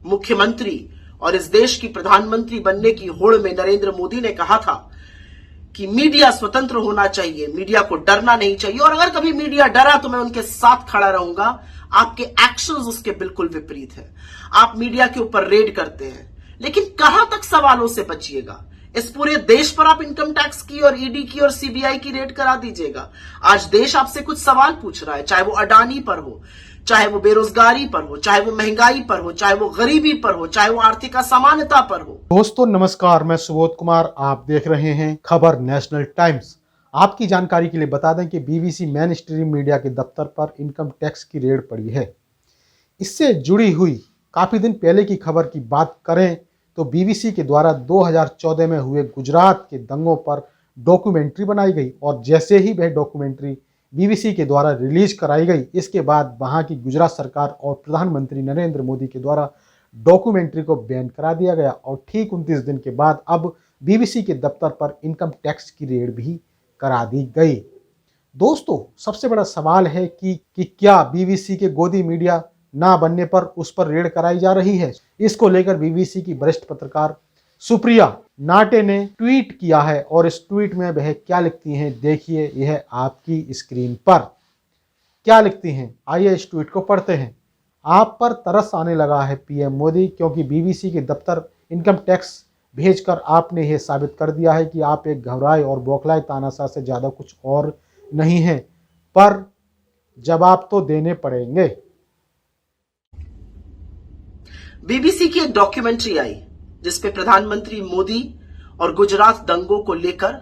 मुख्यमंत्री और इस देश की प्रधानमंत्री बनने की होड़ में नरेंद्र मोदी ने कहा था कि मीडिया स्वतंत्र होना चाहिए, मीडिया को डरना नहीं चाहिए, और अगर कभी मीडिया डरा तो मैं उनके साथ खड़ा रहूंगा। आपके एक्शंस उसके बिल्कुल विपरीत हैं। आप मीडिया के ऊपर रेड करते हैं, लेकिन कहां तक सवालों से बचिएगा? इस पूरे देश पर आप इनकम टैक्स की और ईडी की और सीबीआई की रेड करा दीजिएगा। आज देश आपसे कुछ सवाल पूछ रहा है, चाहे वो अडानी पर हो, चाहे वो बेरोजगारी पर हो, चाहे वो महंगाई पर हो, चाहे वो गरीबी पर हो, चाहे वो आर्थिक असमानता पर हो। दोस्तों नमस्कार, मैं सुबोध कुमार, आप देख रहे हैं खबर नेशनल टाइम्स। आपकी जानकारी के लिए बता दें कि बीबीसी मेन स्ट्रीम मीडिया के दफ्तर पर इनकम टैक्स की रेड पड़ी है। इससे जुड़ी हुई काफी दिन पहले की खबर की बात करें तो बीबीसी के द्वारा 2014 में हुए गुजरात के दंगों पर डॉक्यूमेंट्री बनाई गई, और जैसे ही वह डॉक्यूमेंट्री बीबीसी के द्वारा रिलीज कराई गई, इसके बाद वहां की गुजरात सरकार और प्रधानमंत्री नरेंद्र मोदी के द्वारा डॉक्यूमेंट्री को बैन करा दिया गया। और ठीक 29 दिन के बाद अब बीबीसी के दफ्तर पर इनकम टैक्स की रेड भी करा दी गई। दोस्तों सबसे बड़ा सवाल है कि क्या बीबीसी के गोदी मीडिया ना बनने पर उस पर रेड कराई जा रही है। इसको लेकर बीबीसी की वरिष्ठ पत्रकार सुप्रिया नाटे ने ट्वीट किया है, और इस ट्वीट में वह क्या लिखती हैं देखिए, यह आपकी स्क्रीन पर क्या लिखती हैं, आइए इस ट्वीट को पढ़ते हैं। आप पर तरस आने लगा है पीएम मोदी, क्योंकि बीबीसी के दफ्तर इनकम टैक्स भेजकर आपने यह साबित कर दिया है कि आप एक घबराए और बौखलाए तानाशाह से ज्यादा कुछ और नहीं है, पर जवाब तो देने पड़ेंगे। बीबीसी की एक डॉक्यूमेंट्री आई जिसपे प्रधानमंत्री मोदी और गुजरात दंगों को लेकर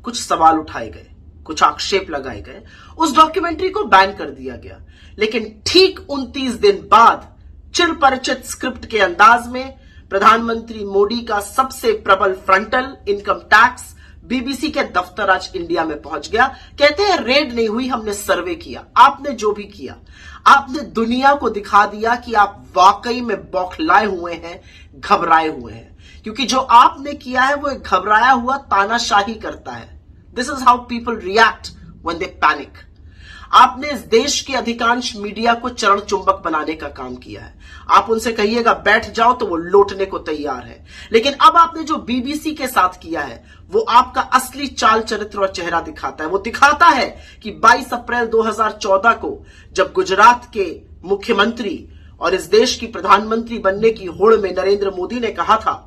कुछ सवाल उठाए गए, कुछ आक्षेप लगाए गए। उस डॉक्यूमेंट्री को बैन कर दिया गया, लेकिन ठीक 29 दिन बाद चिरपरिचित स्क्रिप्ट के अंदाज में प्रधानमंत्री मोदी का सबसे प्रबल फ्रंटल इनकम टैक्स बीबीसी के दफ्तर आज इंडिया में पहुंच गया। कहते हैं रेड नहीं हुई, हमने सर्वे किया। आपने जो भी किया, आपने दुनिया को दिखा दिया कि आप वाकई में बौखलाए हुए हैं, घबराए हुए हैं, क्योंकि जो आपने किया है वो एक घबराया हुआ तानाशाही करता है। This is how people react when they panic. आपने इस देश के अधिकांश मीडिया को चरण चुंबक बनाने का काम किया है। आप उनसे कहिएगा बैठ जाओ तो वो लौटने को तैयार है। लेकिन अब आपने जो बीबीसी के साथ किया है वो आपका असली चाल चरित्र और चेहरा दिखाता है। वो दिखाता है कि 22 अप्रैल 2014 को जब गुजरात के मुख्यमंत्री और इस देश की प्रधानमंत्री बनने की होड़ में नरेंद्र मोदी ने कहा था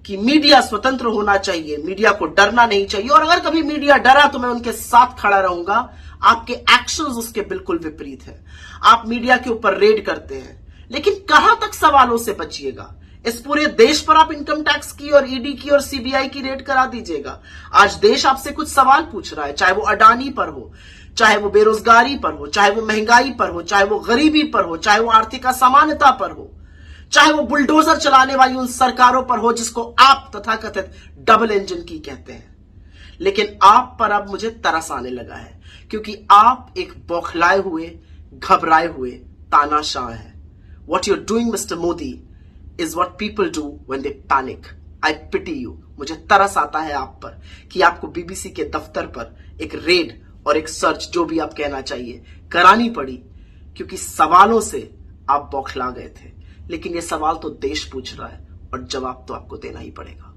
कि मीडिया स्वतंत्र होना चाहिए, मीडिया को डरना नहीं चाहिए, और अगर कभी मीडिया डरा तो मैं उनके साथ खड़ा रहूंगा। आपके एक्शंस उसके बिल्कुल विपरीत हैं। आप मीडिया के ऊपर रेड करते हैं, लेकिन कहां तक सवालों से बचिएगा? इस पूरे देश पर आप इनकम टैक्स की और ईडी की और सीबीआई की रेड करा दीजिएगा। आज देश आपसे कुछ सवाल पूछ रहा है, चाहे वो अडानी पर हो, चाहे वो बेरोजगारी पर हो, चाहे वो महंगाई पर हो, चाहे वो गरीबी पर हो, चाहे वो आर्थिक असमानता पर हो, चाहे वो बुलडोजर चलाने वाली उन सरकारों पर हो जिसको आप तथाकथित डबल इंजन की कहते हैं। लेकिन आप पर अब मुझे तरस आने लगा है, क्योंकि आप एक बौखलाए हुए, घबराए हुए तानाशाह हैं। What you're doing, Mr. Modi, is what people do when they panic. I pity you. मुझे तरस आता है आप पर कि आपको बीबीसी के दफ्तर पर एक रेड और एक सर्च, जो भी आप कहना चाहिए, करानी पड़ी, क्योंकि सवालों से आप बौखला गए थे। लेकिन ये सवाल तो देश पूछ रहा है और जवाब तो आपको देना ही पड़ेगा।